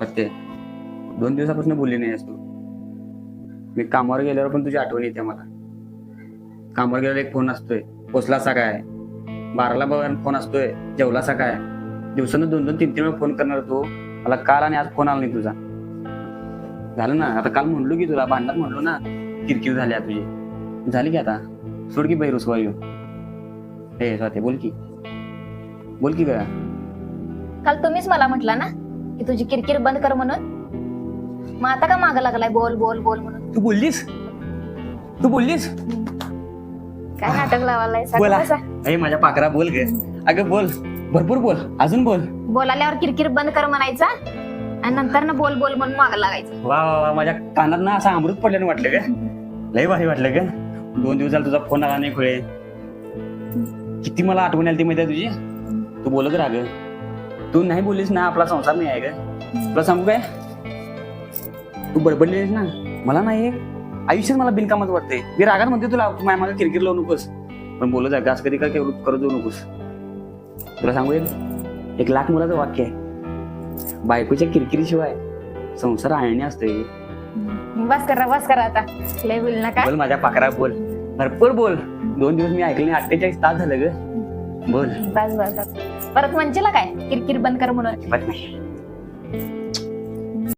सत्य 2 दिवसापासून बोलली नाहीस तू. मी कामावर गेल्यावर पण तुझी आठवण येते मला. कामावर गेल्यावर एक फोन असतोय, पोचलासा काय, 12ला बघा फोन असतोय, जेवलासा काय. दिवसानं 2-2, 3-3 वेळा फोन करणार तू मला. काल आणि आज फोन आला नाही तुझा. झालं ना आता. काल म्हणलो की तुला भांडणात म्हणलो ना, किरकिर झाली तुझी. झाली की आता सोड की बैरूस वायू. हे स्वाती बोल की का. काल तुम्हीच मला म्हटला ना की तुझी किरकिर बंद कर म्हणून. मग आता का मागं लागलाय बोल बोल बोल म्हणून. तू बोललीस काय नाटक लावायलाय बोला. बसा. अरे माझ्या पाकरा बोल ग. अगं बोल, भरपूर बोल, अजून बोल. बोलाल्यावर किरकिर बंद कर म्हणायचा आणि नंतर ना बोल बोल म्हणून मागं लागायचं. वा वा वा, माझ्या कानात ना असं अमृत पडल्यानं वाटलं ग. लय भारी वाटलं ग. 2 दिवस झाला तुझा फोन आला नाही खुळे. किती मला आठवण आली ती माहिती तुझी. तू बोलत राहा ग. तू नाही बोललीस ना आपला संसार नाही आहे ग. तुला सांगू काय, तू बडबडलीस ना मला नाही आयुष्यात मला बिनकामात वाटते. मी रागात म्हणते तुला माझ्या मागे किरकिर लावू नकोस, पण बोलत जा असं कधी काय करत जाऊ नकोस. तुला सांगू एक लाख मुलाचं वाक्य आहे, बायकोच्या किरकिरीशिवाय संसार आणणे असते. बस करा आता. लय बोल नका. बोल माझ्या पाकरा बोल, भरपूर बोल. 2 दिवस मी ऐकले नाही, 48 तास झालं ग. बोल. बस परत म्हणशील काय किरकिर बंद कर म्हणून. अजिबात नाही.